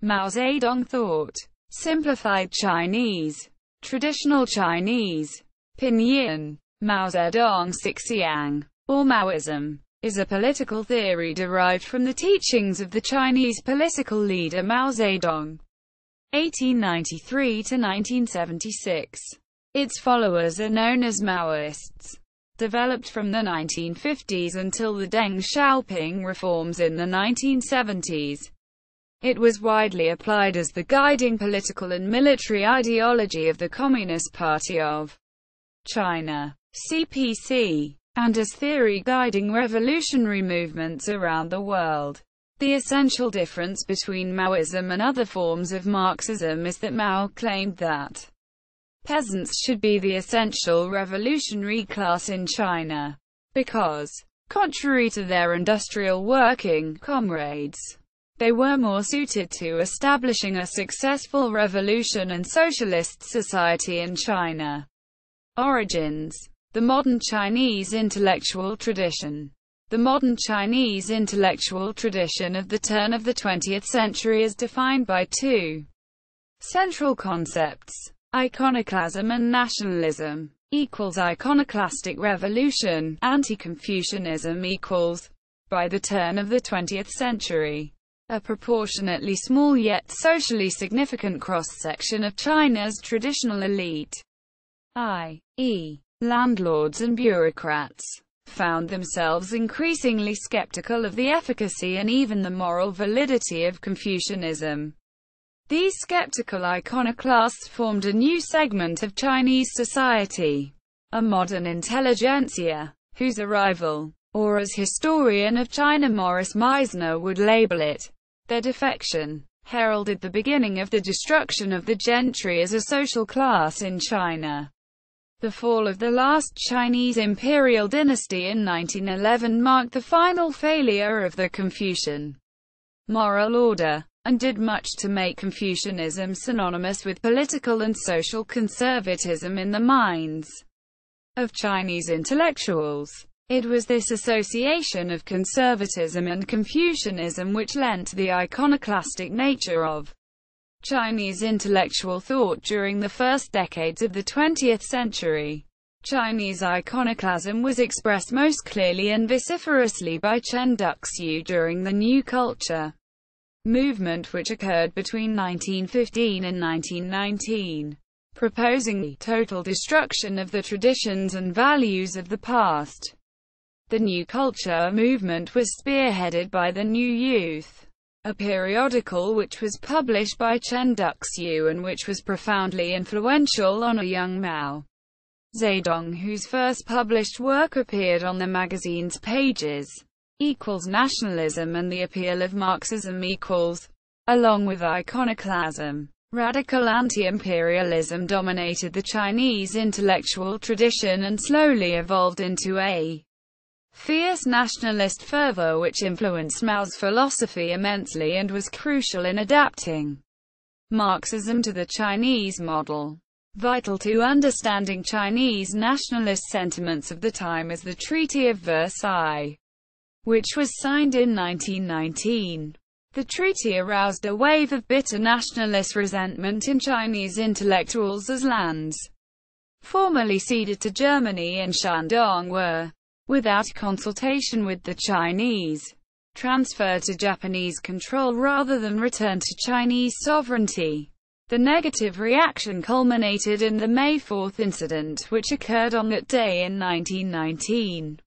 Mao Zedong Thought, simplified Chinese, traditional Chinese, pinyin, Mao Zedong Sīxiǎng, or Maoism, is a political theory derived from the teachings of the Chinese political leader Mao Zedong, 1893–1976. Its followers are known as Maoists. Developed from the 1950s until the Deng Xiaoping reforms in the 1970s, it was widely applied as the guiding political and military ideology of the Communist Party of China, CPC, and as theory guiding revolutionary movements around the world. The essential difference between Maoism and other forms of Marxism is that Mao claimed that peasants should be the essential revolutionary class in China, because, contrary to their industrial working comrades, they were more suited to establishing a successful revolution and socialist society in China. Origins: the modern Chinese intellectual tradition. The modern Chinese intellectual tradition of the turn of the 20th century is defined by two central concepts: iconoclasm and nationalism. Iconoclastic revolution, anti-Confucianism equals, by the turn of the 20th century, a proportionately small yet socially significant cross-section of China's traditional elite, i.e., landlords and bureaucrats, found themselves increasingly skeptical of the efficacy and even the moral validity of Confucianism. These skeptical iconoclasts formed a new segment of Chinese society, a modern intelligentsia, whose arrival, or as historian of China Maurice Meisner would label it, their defection, heralded the beginning of the destruction of the gentry as a social class in China. The fall of the last Chinese imperial dynasty in 1911 marked the final failure of the Confucian moral order, and did much to make Confucianism synonymous with political and social conservatism in the minds of Chinese intellectuals. It was this association of conservatism and Confucianism which lent the iconoclastic nature of Chinese intellectual thought during the first decades of the 20th century. Chinese iconoclasm was expressed most clearly and vociferously by Chen Duxiu during the New Culture movement, which occurred between 1915 and 1919, proposing the total destruction of the traditions and values of the past. The New Culture movement was spearheaded by the New Youth, a periodical which was published by Chen Duxiu and which was profoundly influential on a young Mao Zedong, whose first published work appeared on the magazine's pages. Nationalism and the appeal of Marxism along with iconoclasm. Radical anti-imperialism dominated the Chinese intellectual tradition and slowly evolved into a fierce nationalist fervor which influenced Mao's philosophy immensely and was crucial in adapting Marxism to the Chinese model. Vital to understanding Chinese nationalist sentiments of the time is the Treaty of Versailles, which was signed in 1919. The treaty aroused a wave of bitter nationalist resentment in Chinese intellectuals as lands formerly ceded to Germany and Shandong were, without consultation with the Chinese, transferred to Japanese control rather than return to Chinese sovereignty. The negative reaction culminated in the May 4 incident, which occurred on that day in 1919.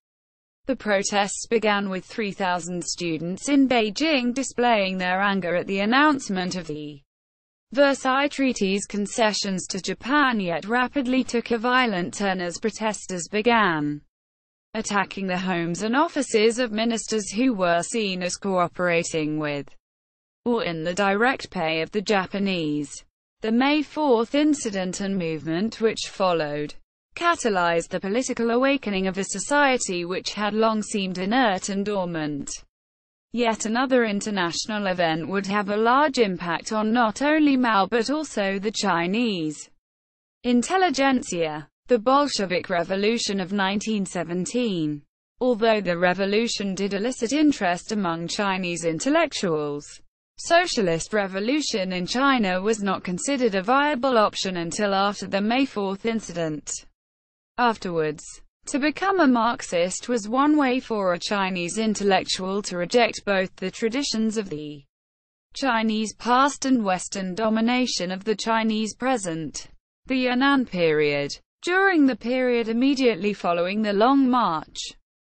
The protests began with 3,000 students in Beijing displaying their anger at the announcement of the Versailles Treaty's concessions to Japan, yet rapidly took a violent turn as protesters began attacking the homes and offices of ministers who were seen as cooperating with, or in the direct pay of the Japanese. The May 4 incident and movement which followed catalyzed the political awakening of a society which had long seemed inert and dormant. Yet another international event would have a large impact on not only Mao but also the Chinese intelligentsia, the Bolshevik Revolution of 1917. Although the revolution did elicit interest among Chinese intellectuals, socialist revolution in China was not considered a viable option until after the May 4 incident. Afterwards, to become a Marxist was one way for a Chinese intellectual to reject both the traditions of the Chinese past and Western domination of the Chinese present. The Yunnan period. During the period immediately following the Long March,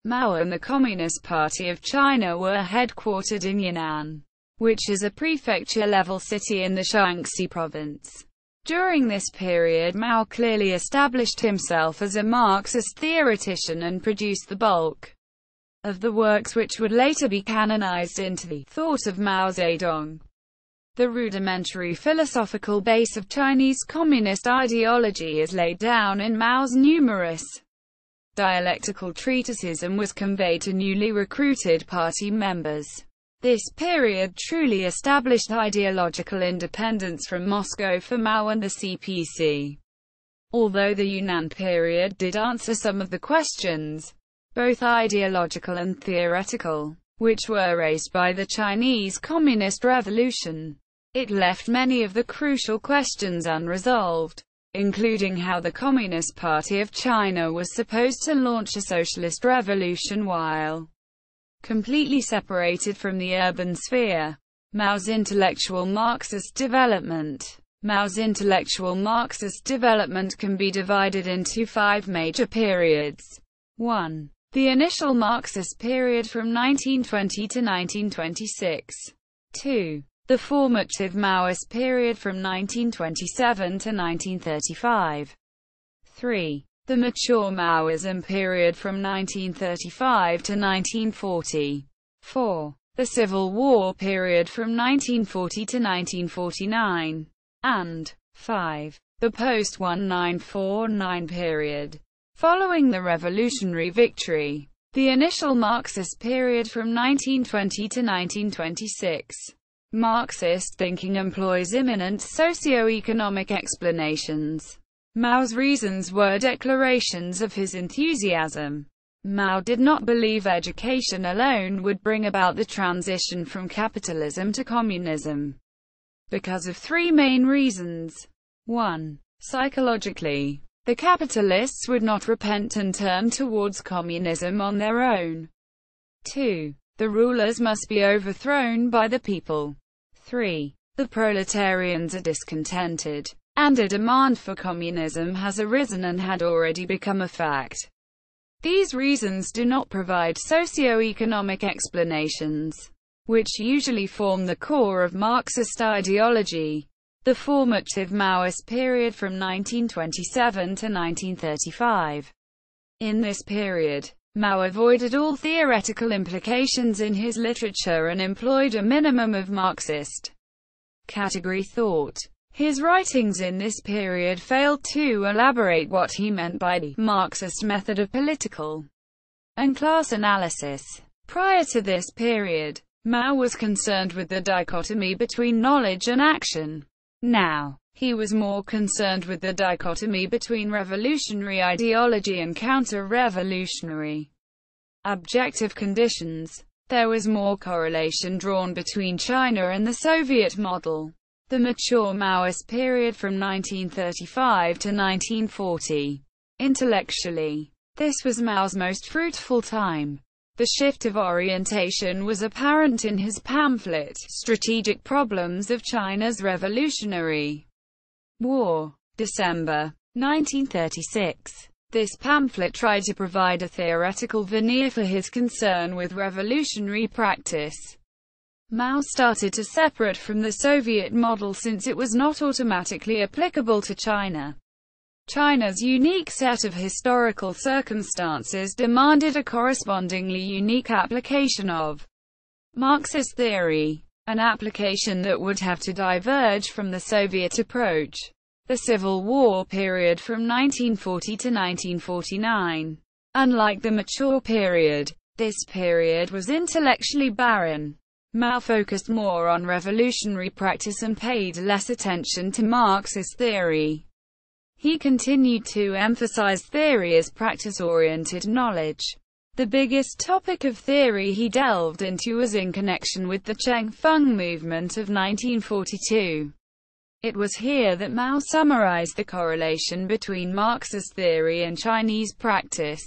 Mao and the Communist Party of China were headquartered in Yunnan, which is a prefecture-level city in the Shaanxi province. During this period, Mao clearly established himself as a Marxist theoretician and produced the bulk of the works which would later be canonized into the thought of Mao Zedong. The rudimentary philosophical base of Chinese communist ideology is laid down in Mao's numerous dialectical treatises and was conveyed to newly recruited party members. This period truly established ideological independence from Moscow for Mao and the CPC. Although the Yunnan period did answer some of the questions, both ideological and theoretical, which were raised by the Chinese Communist Revolution, it left many of the crucial questions unresolved, including how the Communist Party of China was supposed to launch a socialist revolution while completely separated from the urban sphere. Mao's intellectual Marxist development. Mao's intellectual Marxist development can be divided into 5 major periods. 1. The initial Marxist period from 1920 to 1926. 2. The formative Maoist period from 1927 to 1935. 3. The mature Maoism period from 1935 to 1940. 4. The Civil War period from 1940 to 1949. And 5. The post-1949 period. Following the revolutionary victory, the initial Marxist period from 1920 to 1926. Marxist thinking employs imminent socio-economic explanations. Mao's reasons were declarations of his enthusiasm. Mao did not believe education alone would bring about the transition from capitalism to communism, because of 3 main reasons. 1. Psychologically, the capitalists would not repent and turn towards communism on their own. 2. The rulers must be overthrown by the people. 3. The proletarians are discontented, and a demand for communism has arisen and had already become a fact. These reasons do not provide socio-economic explanations, which usually form the core of Marxist ideology. The formative Maoist period from 1927 to 1935. In this period, Mao avoided all theoretical implications in his literature and employed a minimum of Marxist category thought. His writings in this period failed to elaborate what he meant by the Marxist method of political and class analysis. Prior to this period, Mao was concerned with the dichotomy between knowledge and action. Now, he was more concerned with the dichotomy between revolutionary ideology and counter-revolutionary objective conditions. There was more correlation drawn between China and the Soviet model. The mature Maoist period from 1935 to 1940. Intellectually, this was Mao's most fruitful time. The shift of orientation was apparent in his pamphlet, Strategic Problems of China's Revolutionary War, December 1936. This pamphlet tried to provide a theoretical veneer for his concern with revolutionary practice. Mao started to separate from the Soviet model since it was not automatically applicable to China. China's unique set of historical circumstances demanded a correspondingly unique application of Marxist theory, an application that would have to diverge from the Soviet approach. The Civil War period from 1940 to 1949. Unlike the mature period, this period was intellectually barren. Mao focused more on revolutionary practice and paid less attention to Marxist theory. He continued to emphasize theory as practice-oriented knowledge. The biggest topic of theory he delved into was in connection with the Cheng Feng movement of 1942. It was here that Mao summarized the correlation between Marxist theory and Chinese practice.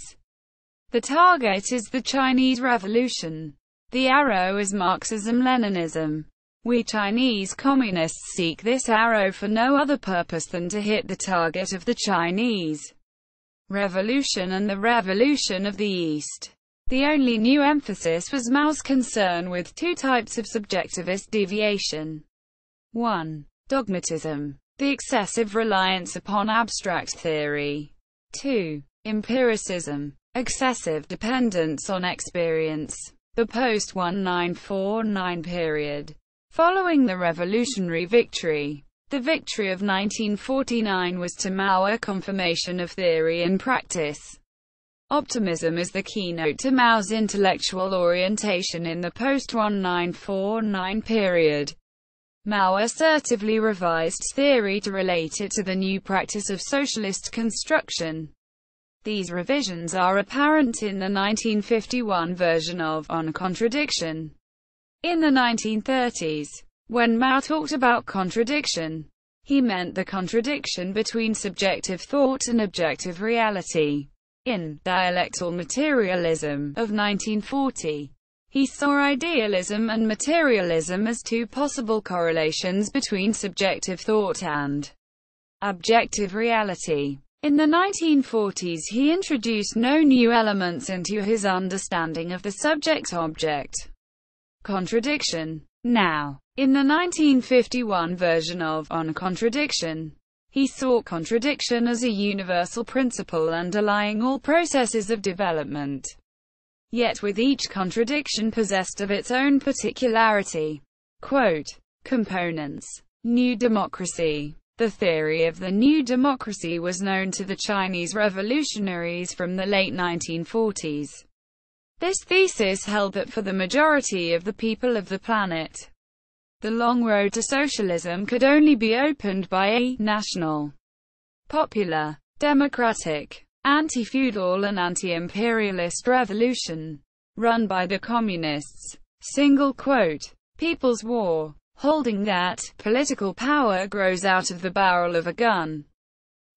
The target is the Chinese Revolution. The arrow is Marxism-Leninism. We Chinese communists seek this arrow for no other purpose than to hit the target of the Chinese Revolution and the revolution of the East. The only new emphasis was Mao's concern with two types of subjectivist deviation. 1. Dogmatism, the excessive reliance upon abstract theory. 2. Empiricism, excessive dependence on experience. The post-1949 period. Following the revolutionary victory, the victory of 1949 was to Mao a confirmation of theory and practice. Optimism is the keynote to Mao's intellectual orientation in the post-1949 period. Mao assertively revised theory to relate it to the new practice of socialist construction. These revisions are apparent in the 1951 version of On Contradiction. In the 1930s, when Mao talked about contradiction, he meant the contradiction between subjective thought and objective reality. In Dialectal Materialism of 1940, he saw idealism and materialism as two possible correlations between subjective thought and objective reality. In the 1940s he introduced no new elements into his understanding of the subject-object contradiction. Now, in the 1951 version of On Contradiction, he saw contradiction as a universal principle underlying all processes of development. Yet with each contradiction possessed of its own particularity. Quote, components. New democracy. The theory of the new democracy was known to the Chinese revolutionaries from the late 1940s. This thesis held that for the majority of the people of the planet, the long road to socialism could only be opened by a national, popular, democratic, anti-feudal and anti-imperialist revolution, run by the communists. Single quote, People's War, holding that political power grows out of the barrel of a gun.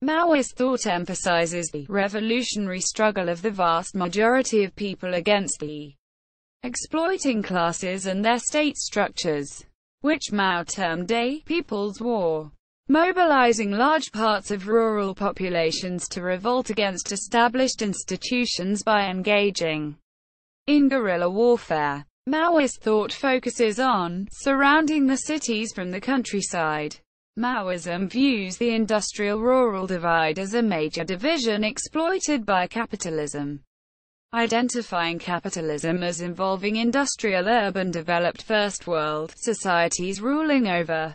Maoist thought emphasizes the revolutionary struggle of the vast majority of people against the exploiting classes and their state structures, which Mao termed a people's war, mobilizing large parts of rural populations to revolt against established institutions by engaging in guerrilla warfare. Maoist thought focuses on surrounding the cities from the countryside. Maoism views the industrial-rural divide as a major division exploited by capitalism, identifying capitalism as involving industrial-urban developed first-world societies ruling over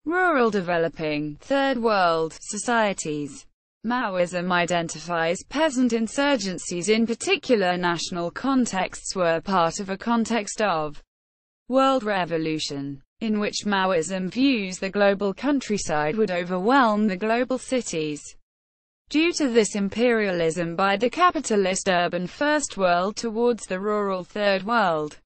rural developing third-world societies. Maoism identifies peasant insurgencies, in particular national contexts, were part of a context of world revolution, in which Maoism views the global countryside would overwhelm the global cities. Due to this imperialism by the capitalist urban first world towards the rural third world,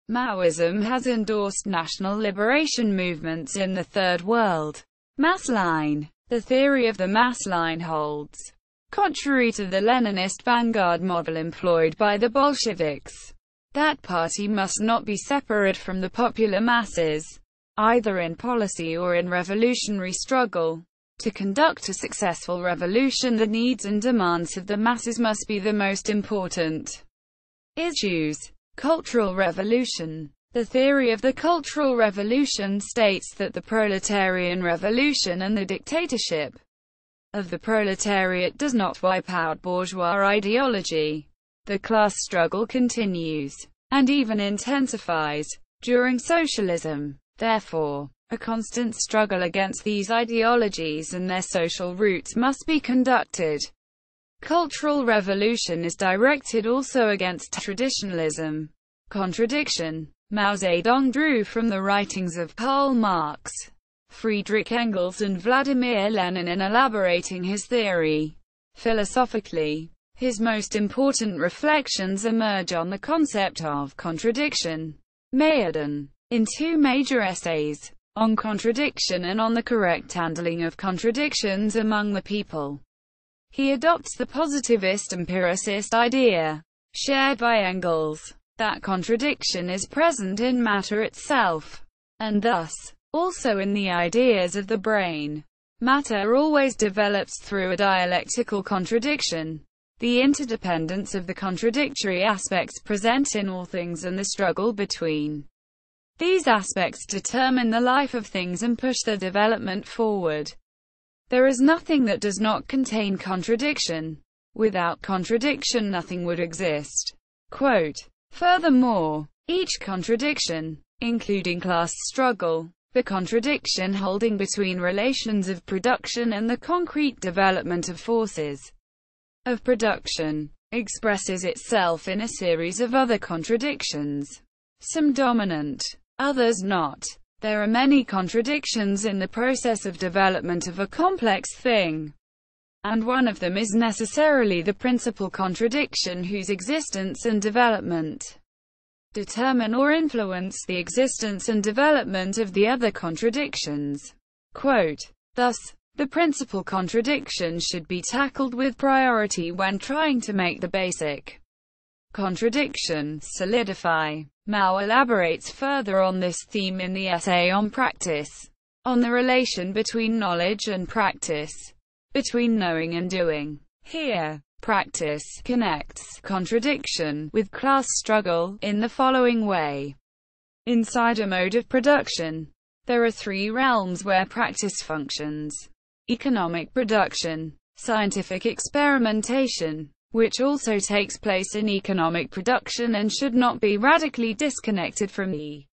Maoism has endorsed national liberation movements in the third world. Mass line. The theory of the mass line holds, contrary to the Leninist vanguard model employed by the Bolsheviks, that party must not be separate from the popular masses, either in policy or in revolutionary struggle. To conduct a successful revolution, the needs and demands of the masses must be the most important issues. Cultural revolution. The theory of the Cultural Revolution states that the proletarian revolution and the dictatorship of the proletariat does not wipe out bourgeois ideology. The class struggle continues, and even intensifies, during socialism. Therefore, a constant struggle against these ideologies and their social roots must be conducted. Cultural revolution is directed also against traditionalism. Contradiction. Mao Zedong drew from the writings of Karl Marx, Friedrich Engels and Vladimir Lenin in elaborating his theory. Philosophically, His most important reflections emerge on the concept of contradiction, Maoism, in two major essays, on contradiction and on the correct handling of contradictions among the people. He adopts the positivist empiricist idea, shared by Engels, that contradiction is present in matter itself, and thus, also in the ideas of the brain. Matter always develops through a dialectical contradiction. The interdependence of the contradictory aspects present in all things and the struggle between these aspects determine the life of things and push their development forward. There is nothing that does not contain contradiction. Without contradiction nothing would exist. Quote, furthermore, each contradiction, including class struggle, the contradiction holding between relations of production and the concrete development of forces of production, expresses itself in a series of other contradictions, some dominant, others not. There are many contradictions in the process of development of a complex thing, and one of them is necessarily the principal contradiction whose existence and development determine or influence the existence and development of the other contradictions. Quote, thus, the principal contradiction should be tackled with priority when trying to make the basic contradiction solidify. Mao elaborates further on this theme in the essay on practice, on the relation between knowledge and practice, between knowing and doing. Here, practice connects contradiction with class struggle in the following way. Inside a mode of production, there are three realms where practice functions: economic production, scientific experimentation, which also takes place in economic production and should not be radically disconnected from the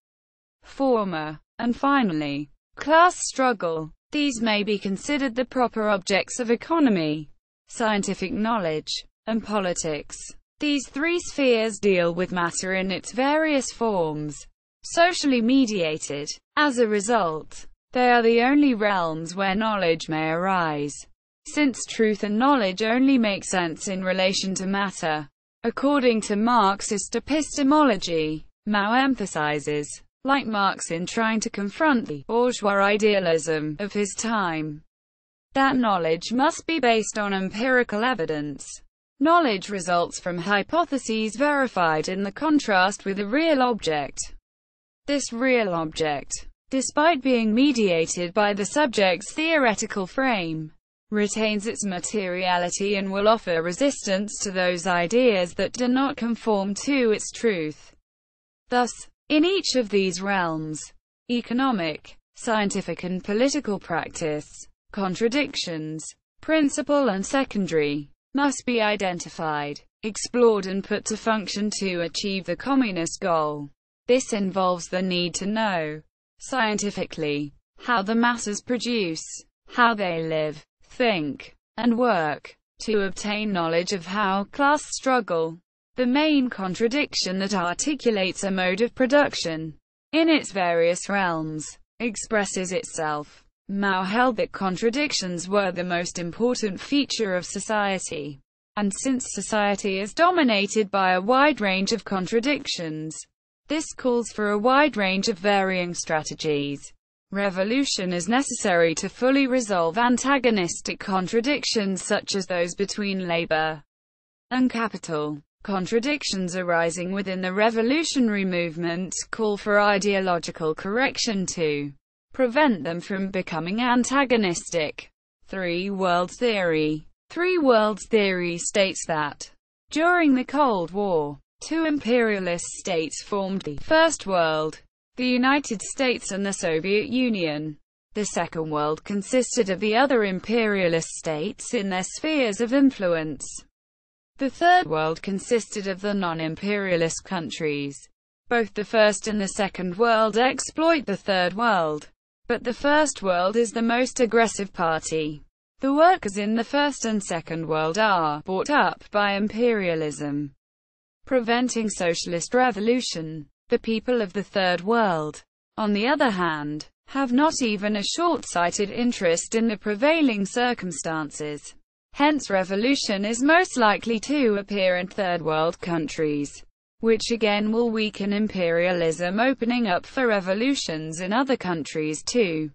former, and finally, class struggle. These may be considered the proper objects of economy, scientific knowledge, and politics. These three spheres deal with matter in its various forms, socially mediated. As a result, they are the only realms where knowledge may arise, since truth and knowledge only make sense in relation to matter. According to Marxist epistemology, Mao emphasizes, like Marx in trying to confront the bourgeois idealism of his time, that knowledge must be based on empirical evidence. Knowledge results from hypotheses verified in the contrast with a real object. This real object, despite being mediated by the subject's theoretical frame, retains its materiality and will offer resistance to those ideas that do not conform to its truth. Thus, in each of these realms, economic, scientific and political practice, contradictions, principal and secondary, must be identified, explored and put to function to achieve the communist goal. This involves the need to know, scientifically, how the masses produce, how they live, think, and work, to obtain knowledge of how class struggle, the main contradiction that articulates a mode of production, in its various realms, expresses itself. Mao held that contradictions were the most important feature of society, and since society is dominated by a wide range of contradictions, this calls for a wide range of varying strategies. Revolution is necessary to fully resolve antagonistic contradictions such as those between labor and capital. Contradictions arising within the revolutionary movement call for ideological correction to prevent them from becoming antagonistic. Three Worlds Theory. Three Worlds Theory states that, during the Cold War, two imperialist states formed the First World, the United States and the Soviet Union. The Second World consisted of the other imperialist states in their spheres of influence. The Third World consisted of the non-imperialist countries. Both the First and the Second World exploit the Third World, but the First World is the most aggressive party. The workers in the First and Second World are bought up by imperialism, preventing socialist revolution. The people of the Third World, on the other hand, have not even a short-sighted interest in the prevailing circumstances. Hence revolution is most likely to appear in third world countries, which again will weaken imperialism, opening up for revolutions in other countries too.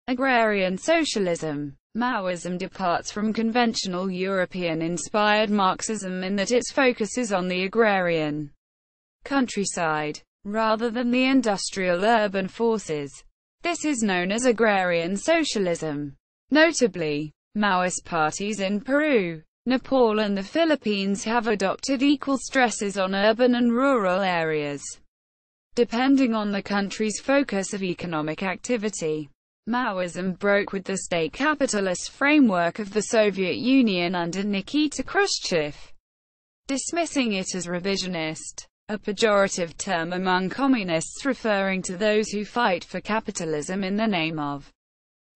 Agrarian socialism. Maoism departs from conventional European-inspired Marxism in that its focus is on the agrarian countryside, rather than the industrial urban forces. This is known as agrarian socialism. Notably, Maoist parties in Peru, Nepal and the Philippines have adopted equal stresses on urban and rural areas, depending on the country's focus of economic activity. Maoism broke with the state capitalist framework of the Soviet Union under Nikita Khrushchev, dismissing it as revisionist, a pejorative term among communists referring to those who fight for capitalism in the name of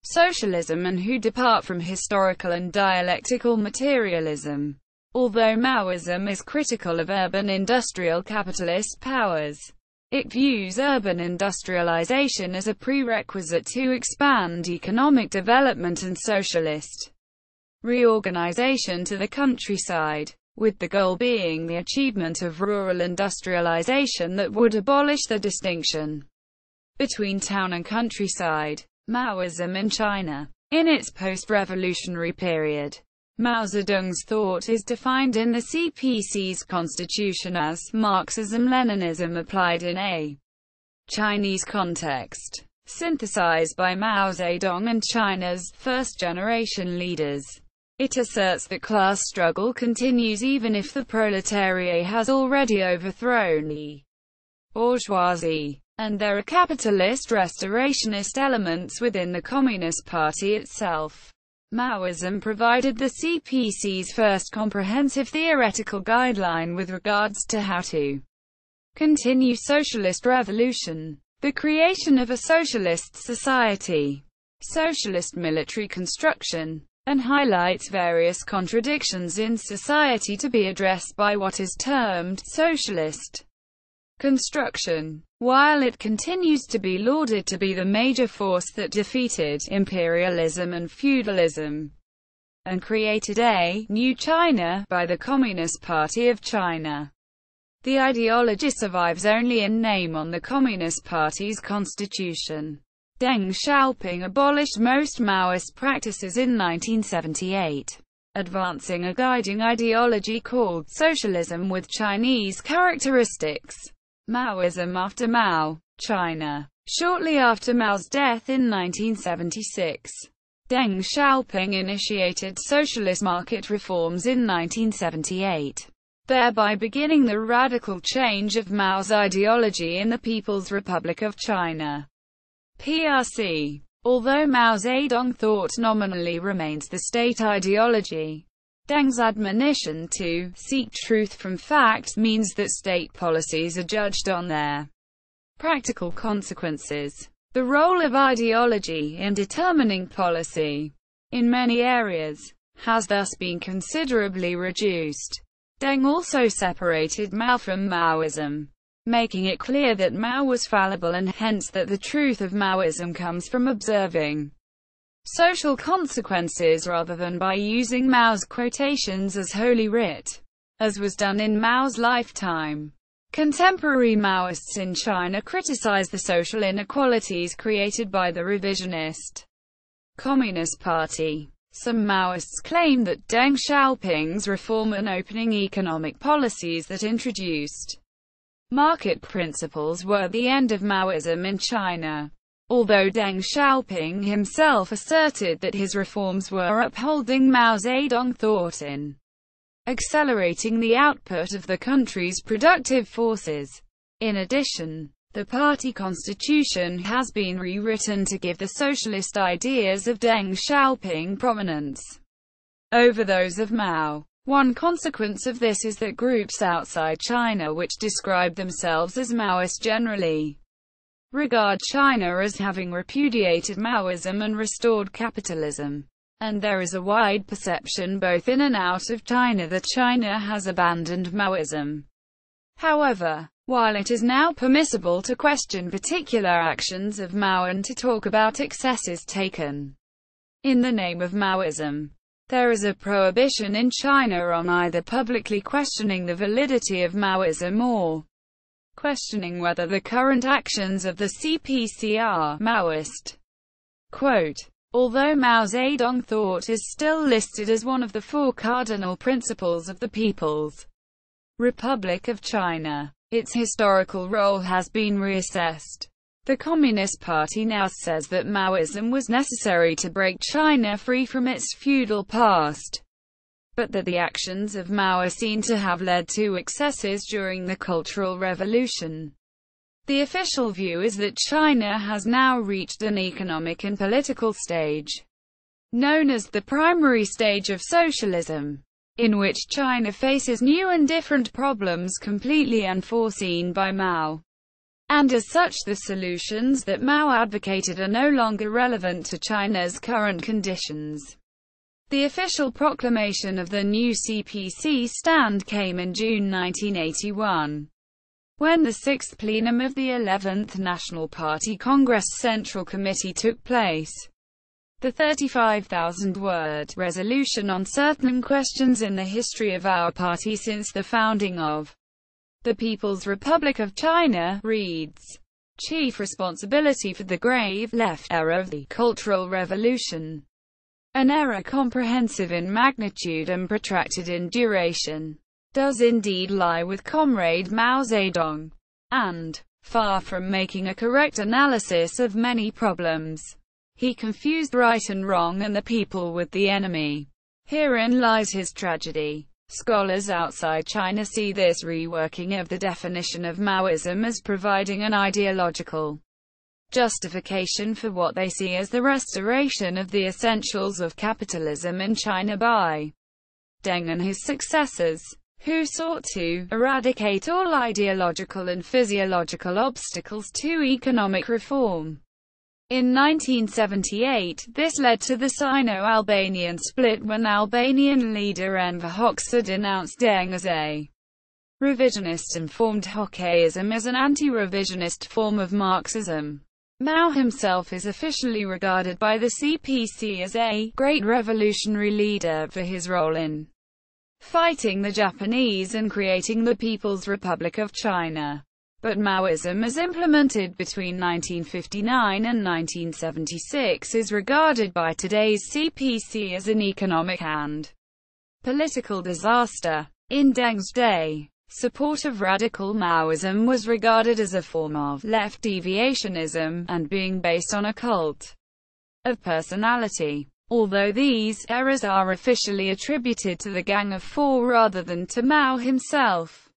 socialism and who depart from historical and dialectical materialism. Although Maoism is critical of urban industrial capitalist powers, it views urban industrialization as a prerequisite to expand economic development and socialist reorganization to the countryside, with the goal being the achievement of rural industrialization that would abolish the distinction between town and countryside. Maoism in China. In its post-revolutionary period, Mao Zedong's thought is defined in the CPC's constitution as Marxism-Leninism applied in a Chinese context, synthesized by Mao Zedong and China's first-generation leaders. It asserts that class struggle continues even if the proletariat has already overthrown the bourgeoisie, and there are capitalist restorationist elements within the Communist Party itself. Maoism provided the CPC's first comprehensive theoretical guideline with regards to how to continue socialist revolution, the creation of a socialist society, socialist military construction, and highlights various contradictions in society to be addressed by what is termed socialist construction. While it continues to be lauded to be the major force that defeated imperialism and feudalism, and created a new China by the Communist Party of China, the ideology survives only in name on the Communist Party's constitution. Deng Xiaoping abolished most Maoist practices in 1978, advancing a guiding ideology called socialism with Chinese characteristics. Maoism after Mao, China. Shortly after Mao's death in 1976, Deng Xiaoping initiated socialist market reforms in 1978, thereby beginning the radical change of Mao's ideology in the People's Republic of China, PRC. Although Mao Zedong Thought nominally remains the state ideology, Deng's admonition to seek truth from fact means that state policies are judged on their practical consequences. The role of ideology in determining policy, in many areas, has thus been considerably reduced. Deng also separated Mao from Maoism, making it clear that Mao was fallible and hence that the truth of Maoism comes from observing social consequences rather than by using Mao's quotations as holy writ, as was done in Mao's lifetime. Contemporary Maoists in China criticize the social inequalities created by the revisionist Communist Party. Some Maoists claim that Deng Xiaoping's reform and opening economic policies that introduced market principles were the end of Maoism in China. Although Deng Xiaoping himself asserted that his reforms were upholding Mao Zedong Thought in accelerating the output of the country's productive forces. In addition, the party constitution has been rewritten to give the socialist ideas of Deng Xiaoping prominence over those of Mao. One consequence of this is that groups outside China which describe themselves as Maoist generally regard China as having repudiated Maoism and restored capitalism, and there is a wide perception both in and out of China that China has abandoned Maoism. However, while it is now permissible to question particular actions of Mao and to talk about excesses taken in the name of Maoism, There is a prohibition in China on either publicly questioning the validity of Maoism or questioning whether the current actions of the CPC are Maoist. Quote, although Mao Zedong Thought is still listed as one of the four cardinal principles of the People's Republic of China, its historical role has been reassessed. The Communist Party now says that Maoism was necessary to break China free from its feudal past, but that the actions of Mao are seen to have led to excesses during the Cultural Revolution. The official view is that China has now reached an economic and political stage, known as the primary stage of socialism, in which China faces new and different problems completely unforeseen by Mao. And as such, the solutions that Mao advocated are no longer relevant to China's current conditions. The official proclamation of the new CPC stand came in June 1981, when the 6th plenum of the 11th National Party Congress Central Committee took place. The 35,000-word resolution on certain questions in the history of our party since the founding of the People's Republic of China reads, chief responsibility for the grave left error of the Cultural Revolution, an error comprehensive in magnitude and protracted in duration, does indeed lie with Comrade Mao Zedong, and, far from making a correct analysis of many problems, he confused right and wrong and the people with the enemy. Herein lies his tragedy. Scholars outside China see this reworking of the definition of Maoism as providing an ideological justification for what they see as the restoration of the essentials of capitalism in China by Deng and his successors, who sought to eradicate all ideological and physiological obstacles to economic reform. In 1978, this led to the Sino-Albanian split when Albanian leader Enver Hoxha denounced Deng as a revisionist and formed Hoxhaism as an anti-revisionist form of Marxism. Mao himself is officially regarded by the CPC as a great revolutionary leader for his role in fighting the Japanese and creating the People's Republic of China. But Maoism as implemented between 1959 and 1976 is regarded by today's CPC as an economic and political disaster. In Deng's day, support of radical Maoism was regarded as a form of left deviationism, and being based on a cult of personality. Although these errors are officially attributed to the Gang of Four rather than to Mao himself.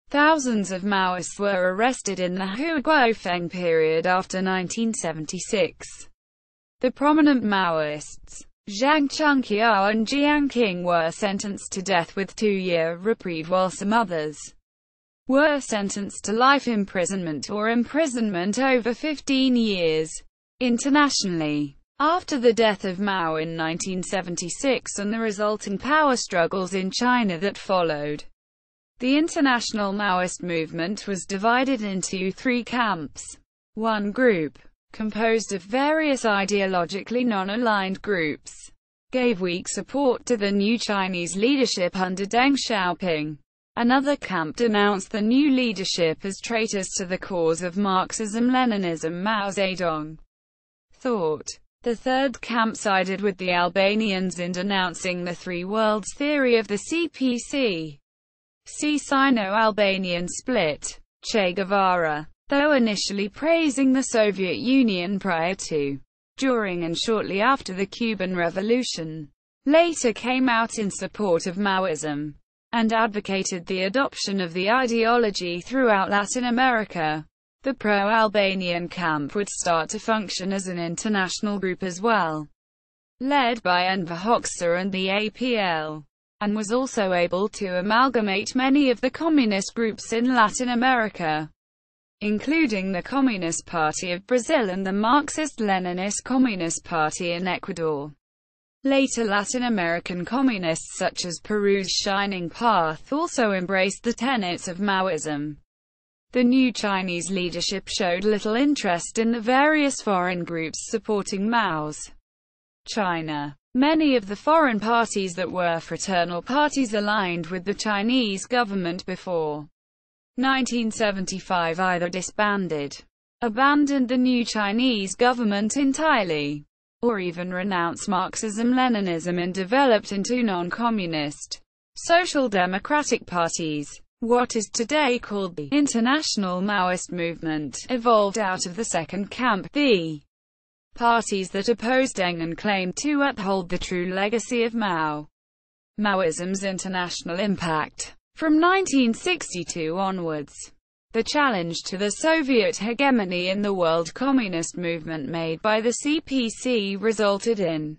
Thousands of Maoists were arrested in the Huiguofeng period after 1976. The prominent Maoists, Zhang Chengqiao and Jiang Qing, were sentenced to death with 2-year reprieve, while some others were sentenced to life imprisonment or imprisonment over 15 years. Internationally, after the death of Mao in 1976 and the resulting power struggles in China that followed, the international Maoist movement was divided into 3 camps. One group, composed of various ideologically non-aligned groups, gave weak support to the new Chinese leadership under Deng Xiaoping. Another camp denounced the new leadership as traitors to the cause of Marxism-Leninism, Mao Zedong Thought. The third camp sided with the Albanians in denouncing the Three Worlds theory of the CPC. See Sino-Albanian split. Che Guevara, though initially praising the Soviet Union prior to, during and shortly after the Cuban Revolution, later came out in support of Maoism, and advocated the adoption of the ideology throughout Latin America. The pro-Albanian camp would start to function as an international group as well, led by Enver Hoxha and the APL, and was also able to amalgamate many of the communist groups in Latin America, including the Communist Party of Brazil and the Marxist-Leninist Communist Party in Ecuador. Later Latin American communists such as Peru's Shining Path also embraced the tenets of Maoism. The new Chinese leadership showed little interest in the various foreign groups supporting Mao's China. Many of the foreign parties that were fraternal parties aligned with the Chinese government before 1975 either disbanded, abandoned the new Chinese government entirely, or even renounced Marxism-Leninism and developed into non-communist, social democratic parties. What is today called the International Maoist Movement evolved out of the second camp, the parties that opposed Deng and claimed to uphold the true legacy of Mao. Maoism's international impact. From 1962 onwards, the challenge to the Soviet hegemony in the world communist movement made by the CPC resulted in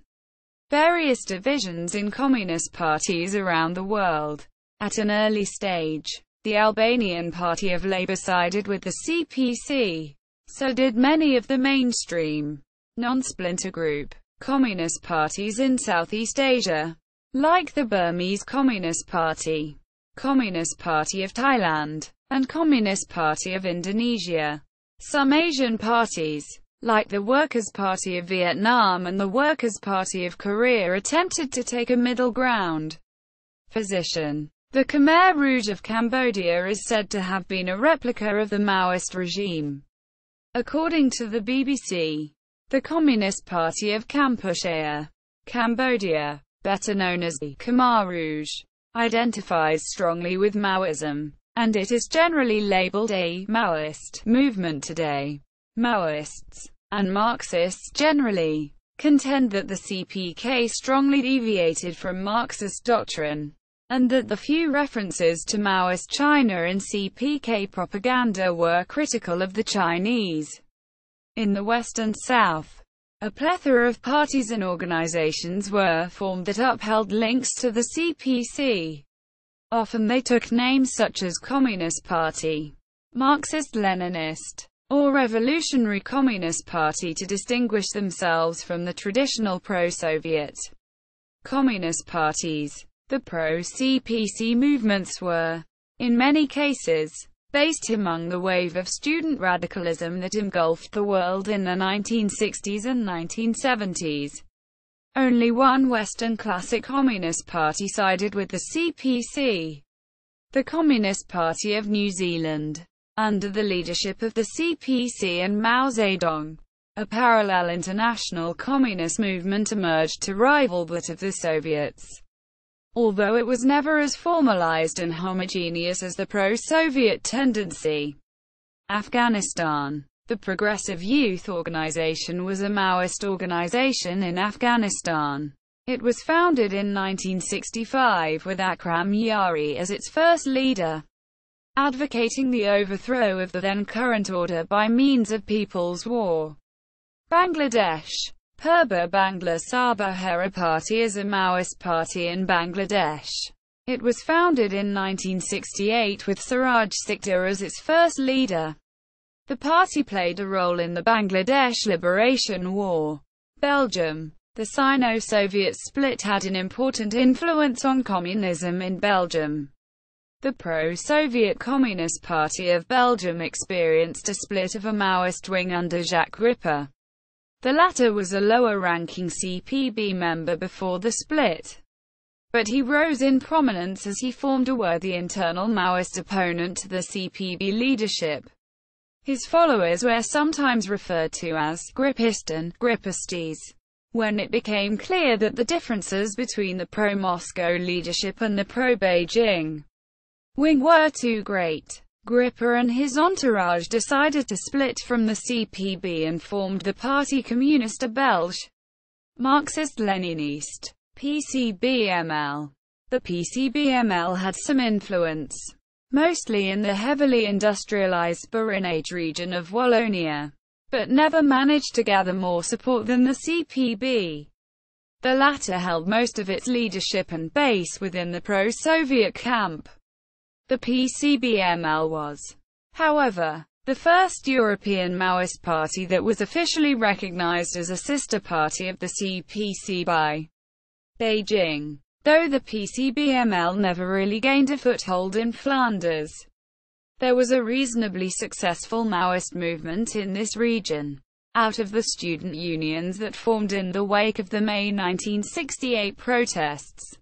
various divisions in communist parties around the world. At an early stage, the Albanian Party of Labour sided with the CPC. So did many of the mainstream, non-splinter group, communist parties in Southeast Asia, like the Burmese Communist Party, Communist Party of Thailand, and Communist Party of Indonesia. Some Asian parties, like the Workers' Party of Vietnam and the Workers' Party of Korea, attempted to take a middle ground position. The Khmer Rouge of Cambodia is said to have been a replica of the Maoist regime. According to the BBC, the Communist Party of Kampuchea, Cambodia, better known as the Khmer Rouge, identifies strongly with Maoism, and it is generally labeled a Maoist movement today. Maoists, and Marxists generally, contend that the CPK strongly deviated from Marxist doctrine, and that the few references to Maoist China in CPK propaganda were critical of the Chinese. In the West and South, a plethora of parties and organizations were formed that upheld links to the CPC. Often they took names such as Communist Party, Marxist-Leninist, or Revolutionary Communist Party to distinguish themselves from the traditional pro-Soviet communist parties. The pro-CPC movements were, in many cases, based among the wave of student radicalism that engulfed the world in the 1960s and 1970s. Only one Western classic communist party sided with the CPC, the Communist Party of New Zealand. Under the leadership of the CPC and Mao Zedong, a parallel international communist movement emerged to rival that of the Soviets. Although it was never as formalized and homogeneous as the pro-Soviet tendency. Afghanistan. The Progressive Youth Organization was a Maoist organization in Afghanistan. It was founded in 1965 with Akram Yari as its first leader, advocating the overthrow of the then-current order by means of People's War. Bangladesh. Purba Bangla Sabahara Party is a Maoist party in Bangladesh. It was founded in 1968 with Siraj Sikder as its first leader. The party played a role in the Bangladesh Liberation War. Belgium. The Sino-Soviet split had an important influence on communism in Belgium. The pro-Soviet Communist Party of Belgium experienced a split of a Maoist wing under Jacques Ripper. The latter was a lower-ranking CPB member before the split, but he rose in prominence as he formed a worthy internal Maoist opponent to the CPB leadership. His followers were sometimes referred to as Grippist and Grippistes. When it became clear that the differences between the pro-Moscow leadership and the pro-Beijing wing were too great, Gripper and his entourage decided to split from the CPB and formed the Parti Communiste Belge, Marxist-Leniniste, PCBML. The PCBML had some influence, mostly in the heavily industrialized Barinage region of Wallonia, but never managed to gather more support than the CPB. The latter held most of its leadership and base within the pro-Soviet camp. The PCBML was, however, the first European Maoist party that was officially recognized as a sister party of the CPC by Beijing, though the PCBML never really gained a foothold in Flanders. There was a reasonably successful Maoist movement in this region. out of the student unions that formed in the wake of the May 1968 protests.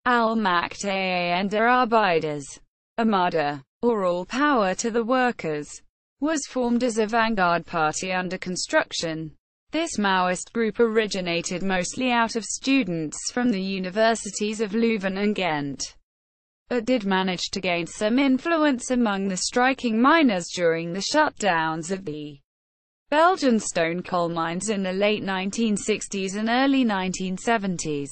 Al-Macht an der Arbeiters, Armada, or All Power to the Workers, was formed as a vanguard party under construction. This Maoist group originated mostly out of students from the universities of Leuven and Ghent, but did manage to gain some influence among the striking miners during the shutdowns of the Belgian stone coal mines in the late 1960s and early 1970s.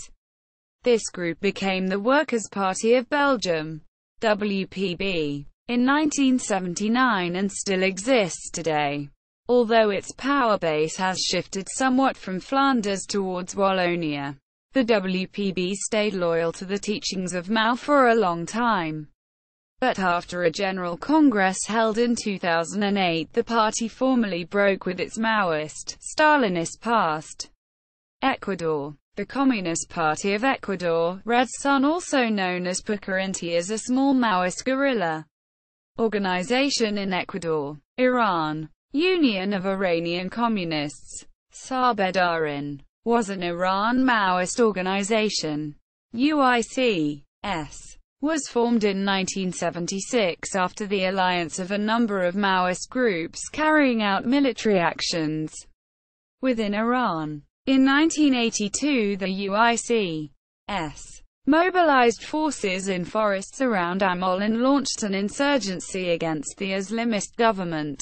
This group became the Workers' Party of Belgium, WPB, in 1979 and still exists today, although its power base has shifted somewhat from Flanders towards Wallonia. The WPB stayed loyal to the teachings of Mao for a long time. But after a general congress held in 2008, the party formally broke with its Maoist, Stalinist past. Ecuador. The Communist Party of Ecuador, Red Sun, also known as PCAR, is a small Maoist guerrilla organization in Ecuador. Iran. Union of Iranian Communists, Sabedarin, was an Iran Maoist organization. UIC-S was formed in 1976 after the alliance of a number of Maoist groups carrying out military actions within Iran. In 1982, the UIC-S mobilized forces in forests around Amol and launched an insurgency against the Islamist government.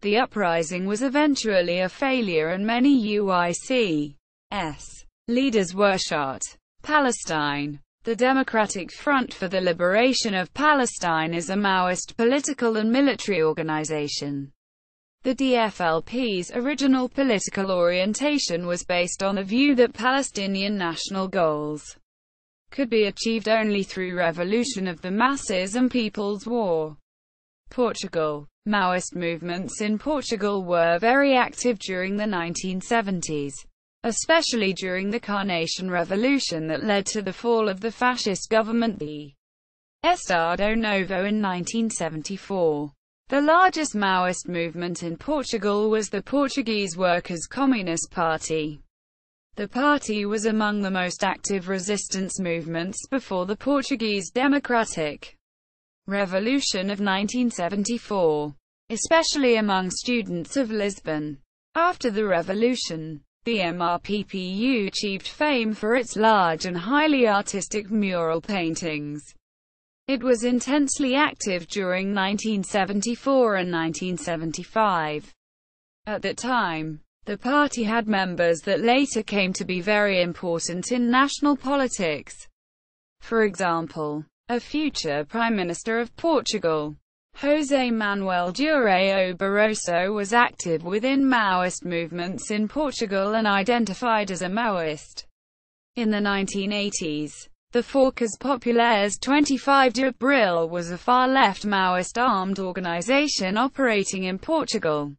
The uprising was eventually a failure and many UIC-S leaders were shot. Palestine. The Democratic Front for the Liberation of Palestine is a Maoist political and military organization. The DFLP's original political orientation was based on the view that Palestinian national goals could be achieved only through revolution of the masses and people's war. Portugal. Maoist movements in Portugal were very active during the 1970s, especially during the Carnation Revolution that led to the fall of the fascist government, the Estado Novo, in 1974. The largest Maoist movement in Portugal was the Portuguese Workers' Communist Party. The party was among the most active resistance movements before the Portuguese Democratic Revolution of 1974, especially among students of Lisbon. After the revolution, the MRPPU achieved fame for its large and highly artistic mural paintings. It was intensely active during 1974 and 1975. At that time, the party had members that later came to be very important in national politics. For example, a future Prime Minister of Portugal, José Manuel Durão Barroso, was active within Maoist movements in Portugal and identified as a Maoist. In the 1980s, the Forças Populares 25 de Abril was a far-left Maoist armed organization operating in Portugal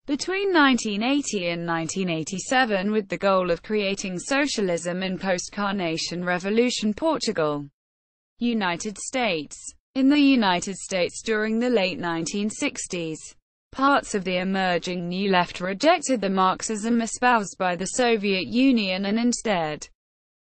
between 1980 and 1987 with the goal of creating socialism in post-Carnation Revolution Portugal. United States. In the United States during the late 1960s, parts of the emerging New Left rejected the Marxism espoused by the Soviet Union and instead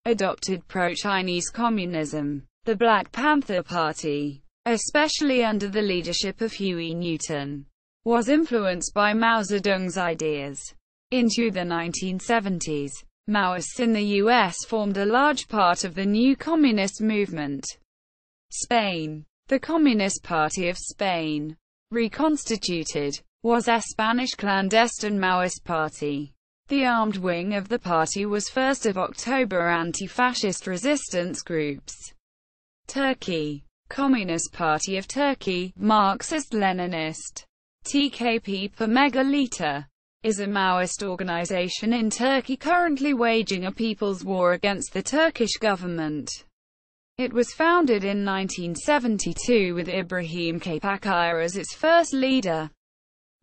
adopted pro-Chinese communism. The Black Panther Party, especially under the leadership of Huey Newton, was influenced by Mao Zedong's ideas. Into the 1970s, Maoists in the U.S. formed a large part of the new communist movement. Spain. The Communist Party of Spain, reconstituted, was a Spanish clandestine Maoist party. The armed wing of the party was 1st of October anti-fascist resistance groups. Turkey. Communist Party of Turkey, Marxist-Leninist, TKP per megaliter, is a Maoist organization in Turkey currently waging a people's war against the Turkish government. It was founded in 1972 with Ibrahim Kapakaya as its first leader.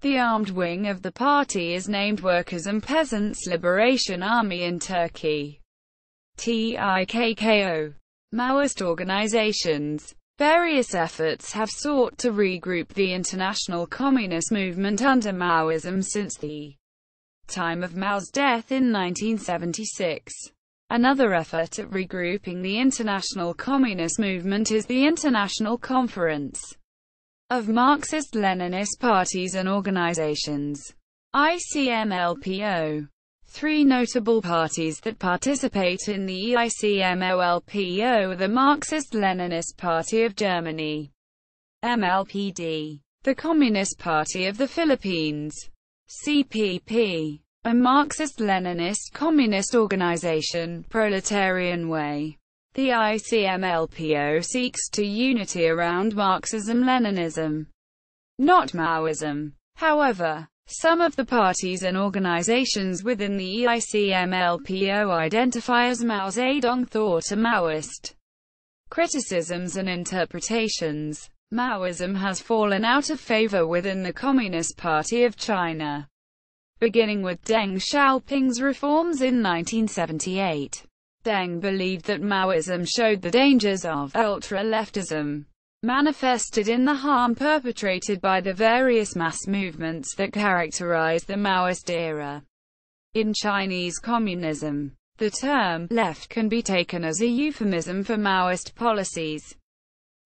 The armed wing of the party is named Workers' and Peasants' Liberation Army in Turkey, TIKKO. Maoist organizations. Various efforts have sought to regroup the international communist movement under Maoism since the time of Mao's death in 1976. Another effort at regrouping the international communist movement is the International Conference of Marxist-Leninist Parties and Organizations, ICMLPO. Three notable parties that participate in the ICMLPO are the Marxist-Leninist Party of Germany, MLPD, the Communist Party of the Philippines, CPP, a Marxist-Leninist communist organization, Proletarian Way. The ICMLPO seeks to unity around Marxism-Leninism, not Maoism. However, some of the parties and organizations within the ICMLPO identify as Mao Zedong Thought or Maoist. Criticisms and interpretations. Maoism has fallen out of favor within the Communist Party of China, beginning with Deng Xiaoping's reforms in 1978. Deng believed that Maoism showed the dangers of ultra-leftism, manifested in the harm perpetrated by the various mass movements that characterized the Maoist era. In Chinese communism, the term left can be taken as a euphemism for Maoist policies.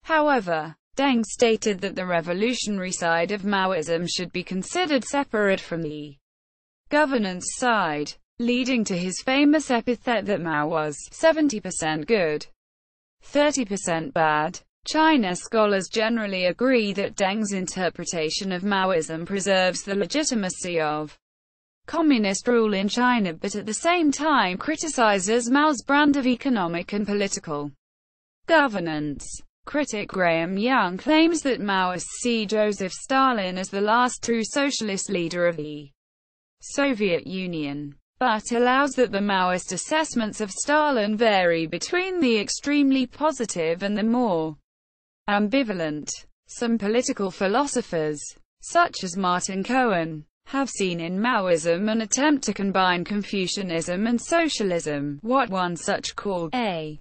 However, Deng stated that the revolutionary side of Maoism should be considered separate from the governance side, leading to his famous epithet that Mao was 70% good, 30% bad. China scholars generally agree that Deng's interpretation of Maoism preserves the legitimacy of communist rule in China, but at the same time criticizes Mao's brand of economic and political governance. Critic Graham Young claims that Maoists see Joseph Stalin as the last true socialist leader of the Soviet Union, but allows that the Maoist assessments of Stalin vary between the extremely positive and the more ambivalent. Some political philosophers, such as Martin Cohen, have seen in Maoism an attempt to combine Confucianism and socialism, what one such called a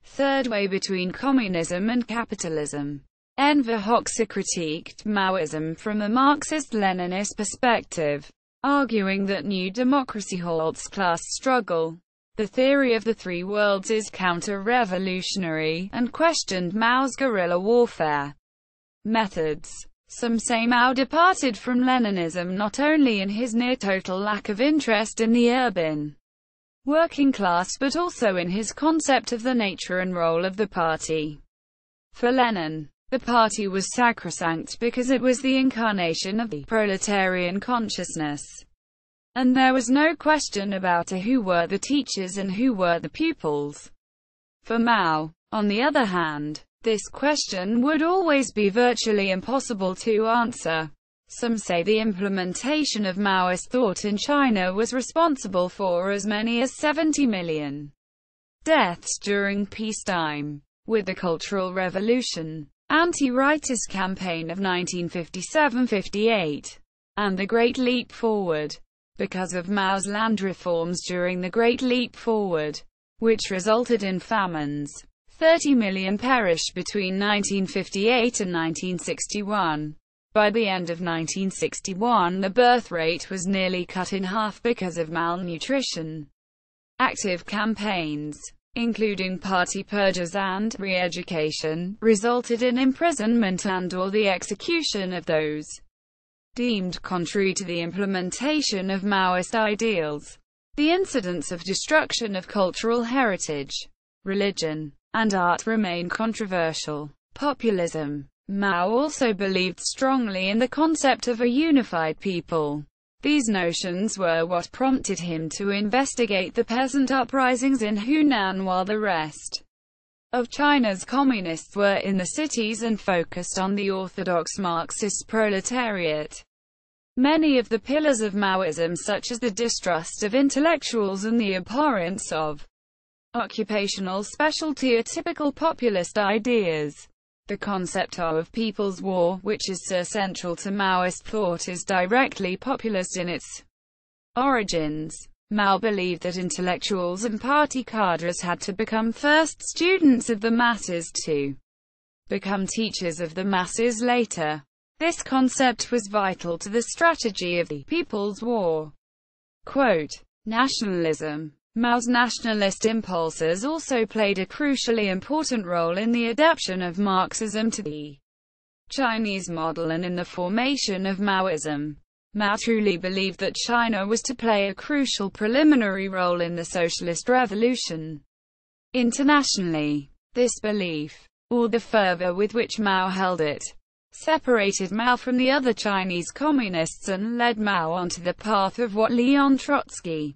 third way between communism and capitalism. Enver Hoxha critiqued Maoism from a Marxist-Leninist perspective, arguing that new democracy halts class struggle. The theory of the three worlds is counter-revolutionary, and questioned Mao's guerrilla warfare methods. Some say Mao departed from Leninism not only in his near-total lack of interest in the urban working class but also in his concept of the nature and role of the party. For Lenin, the party was sacrosanct because it was the incarnation of the proletarian consciousness, and there was no question about who were the teachers and who were the pupils. For Mao, on the other hand, this question would always be virtually impossible to answer. Some say the implementation of Maoist thought in China was responsible for as many as 70 million deaths during peacetime. With the Cultural Revolution, anti-rightist campaign of 1957–58, and the Great Leap Forward, because of Mao's land reforms during the Great Leap Forward, which resulted in famines. 30 million perished between 1958 and 1961. By the end of 1961, the birth rate was nearly cut in half because of malnutrition. Active campaigns, including party purges and re-education, resulted in imprisonment and/or the execution of those deemed contrary to the implementation of Maoist ideals. The incidents of destruction of cultural heritage, religion, and art remain controversial. Populism. Mao also believed strongly in the concept of a unified people. These notions were what prompted him to investigate the peasant uprisings in Hunan while the rest of China's communists were in the cities and focused on the orthodox Marxist proletariat. Many of the pillars of Maoism, such as the distrust of intellectuals and the abhorrence of occupational specialty, are typical populist ideas. The concept of people's war, which is so central to Maoist thought, is directly populist in its origins. Mao believed that intellectuals and party cadres had to become first students of the masses to become teachers of the masses later. This concept was vital to the strategy of the People's War. Quote, nationalism. Mao's nationalist impulses also played a crucially important role in the adaptation of Marxism to the Chinese model and in the formation of Maoism. Mao truly believed that China was to play a crucial preliminary role in the socialist revolution internationally. This belief, or the fervor with which Mao held it, separated Mao from the other Chinese communists and led Mao onto the path of what Leon Trotsky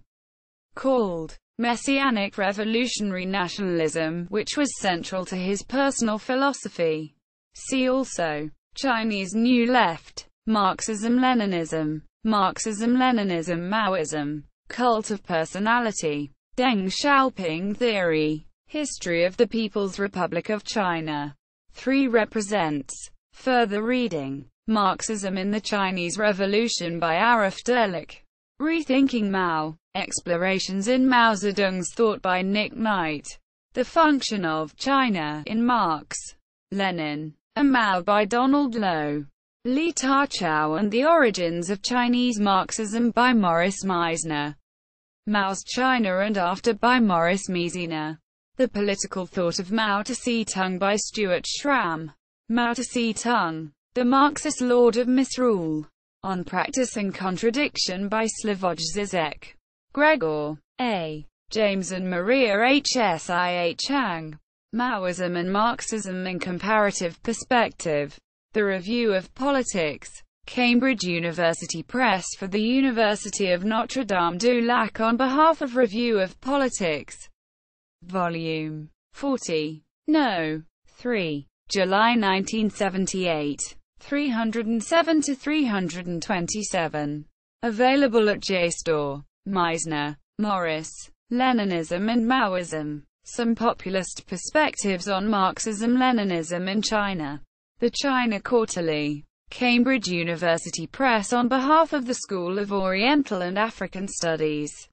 called messianic revolutionary nationalism, which was central to his personal philosophy. See also Chinese New Left, Marxism-Leninism, Marxism-Leninism, Maoism, cult of personality, Deng Xiaoping theory, history of the People's Republic of China. 3 represents. Further reading. Marxism in the Chinese Revolution by Arif Derlich. Rethinking Mao. Explorations in Mao Zedong's Thought by Nick Knight. The Function of China in Marx, Lenin, and Mao by Donald Low. Li Ta-Chao and the Origins of Chinese Marxism by Maurice Meisner. Mao's China and After by Maurice Meisner. The Political Thought of Mao Zedong by Stuart Schramm. Mao Zedong, the Marxist Lord of Misrule. On Practice and Contradiction by Slavoj Zizek. Gregor A. James and Maria H. Chang. Maoism and Marxism in Comparative Perspective. The Review of Politics. Cambridge University Press for the University of Notre Dame du Lac on behalf of Review of Politics. Volume 40. No. 3. July 1978. 307-327. Available at JSTOR. Meisner, Maurice. Leninism and Maoism. Some Populist Perspectives on Marxism-Leninism in China. The China Quarterly. Cambridge University Press on behalf of the School of Oriental and African Studies.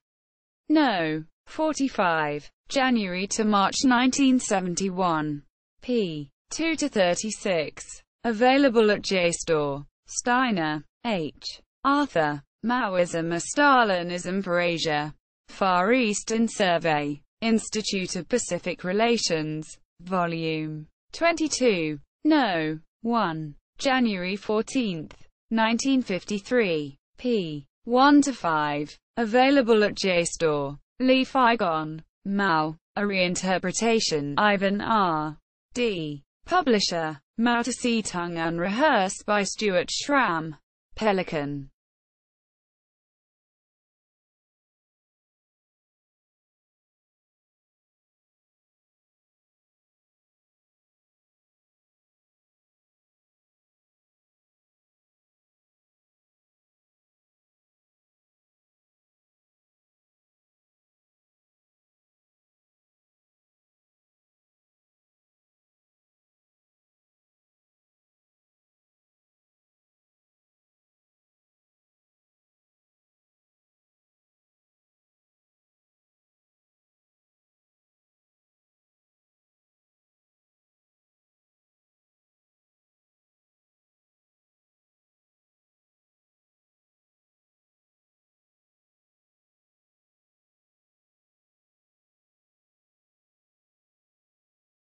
No. 45. January to March 1971. p. 2-36. Available at JSTOR. Steiner, H. Arthur. Maoism or Stalinism for Asia. Far Eastern Survey. Institute of Pacific Relations. Volume 22. No. 1. January 14, 1953. p. 1-5. Available at JSTOR. Li Feigon. Mao, A Reinterpretation. Ivan R. D. Publisher. Mao Zedong Unrehearsed by Stuart Schramm. Pelican.